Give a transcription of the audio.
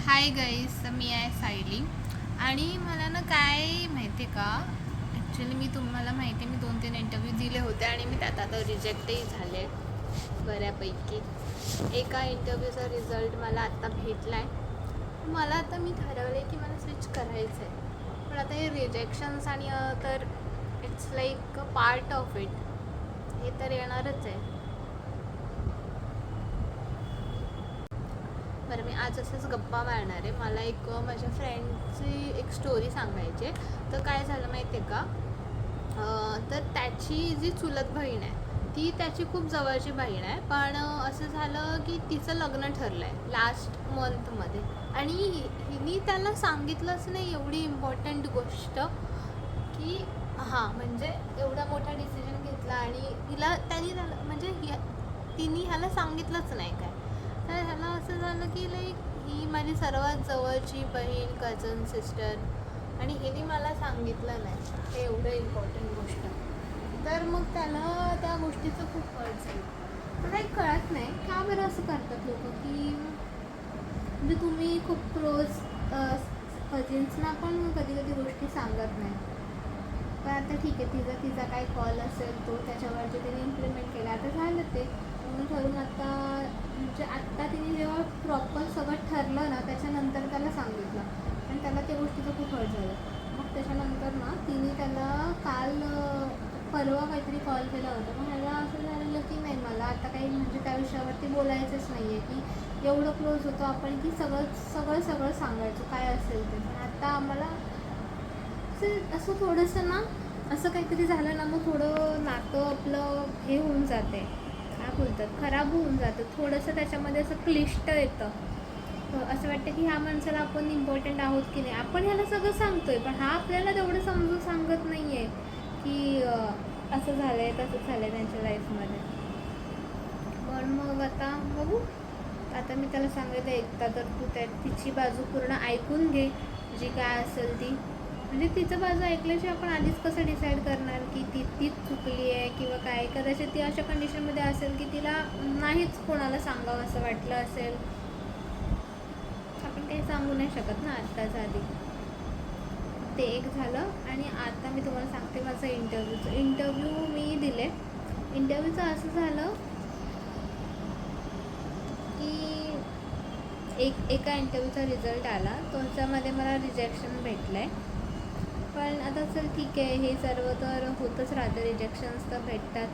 Hi guys, मी आहे सायली. आणि मला ना काय माहिती आहे का, ॲक्च्युली मी तुम्हाला माहिती आहे, मी 2-3 इंटरव्ह्यू दिले होते आणि मी त्यात आता रिजेक्टही झाले बऱ्यापैकी. एका इंटरव्ह्यूचा रिझल्ट मला आत्ता भेटला आहे. मला आता मी ठरवलं आहे की मला स्विच करायचं आहे. पण आता हे रिजेक्शन्स आणि तर it's like a part of it, हे तर येणारच आहे. बरं, मी आज असंच गप्पा मारणार आहे. मला एक माझ्या फ्रेंडची एक स्टोरी सांगायची आहे. तर काय झालं माहिती आहे का, तर त्याची जी चुलत बहीण आहे ती त्याची खूप जवळची बहीण आहे. पण असं झालं की तिचं लग्न ठरलं आहे लास्ट मंथमध्ये. आणि हिने त्याला सांगितलंच नाही एवढी इम्पॉर्टंट गोष्ट की हां, म्हणजे एवढा मोठा डिसिजन घेतला आणि त्याला म्हणजे तिने ह्याला सांगितलंच नाही काय. तर ह्याला असं झालं की लाईक ही माझी सर्वात जवळची बहीण, कझन, सिस्टर, आणि हिने मला सांगितलं नाही हे एवढं इम्पॉर्टंट गोष्ट. तर मग त्याला त्या गोष्टीचं खूप हर्ट झालं. मला एक कळत नाही का बरं असं करतात लोक, की म्हणजे तुम्ही खूप क्लोज कझिन्सना पण कधी कधी गोष्टी सांगत नाही. पण आता ठीक आहे, तिचा काय कॉल असेल तो त्याच्यावरती तिने इम्प्लिमेंट केला, आता झालं ते म्हणून ठरून. आता म्हणजे आत्ता तिने जेव्हा प्रॉपर सगळं ठरलं ना त्याच्यानंतर त्याला सांगितलं आणि त्याला त्या गोष्टीचं खूप हर्ट झालं. मग त्याच्यानंतर ना तिने त्याला काल परवा काहीतरी कॉल केला होता. मग ह्याला असं झालेलं की नाही, मला आता काही म्हणजे त्या विषयावरती बोलायचंच नाही आहे, की एवढं क्लोज होतो आपण की सगळं सगळं सगळं सांगायचं काय असेल ते. पण आता आम्हाला असं थोडंसं ना, असं काहीतरी झालं ना मग थोडं नातं आपलं हे होऊन जाते, काय बोलतात, खराब होऊन जातं थोडंसं. त्याच्यामध्ये असं क्लिष्ट येतं. असं वाटतं की ह्या माणसाला आपण इम्पॉर्टंट आहोत की नाही. आपण ह्याला सगळं सांगतोय पण हा आपल्याला तेवढं समजून सांगत नाही आहे की असं झालं आहे तसं झालं आहे त्यांच्या लाईफमध्ये. पण मग आता बघू. आता मी त्याला सांगितलं एकदा तर तू तिची बाजू पूर्ण ऐकून घे, जी काय असेल ती. म्हणजे तिचं बाजू ऐकल्याशिवाय आपण आधीच कसं डिसाईड करणार की तीच चुकली आहे किंवा काय. कदाचित ती अशा कंडिशनमध्ये असेल की तिला नाहीच कोणाला सांगावं असं वाटलं असेल. आपण काही सांगू नाही शकत ना आत्ताच आधी. ते एक झालं. आणि आता मी तुम्हाला सांगते माझं इंटरव्ह्यू मी दिले. इंटरव्ह्यूचं असं झालं की एका इंटरव्ह्यूचा रिझल्ट आला, त्याच्यामध्ये मला रिजेक्शन भेटलं आहे. पण आता चल ठीक आहे, हे सर्व तर होतच राहतं, रिजेक्शन्स तर भेटतात.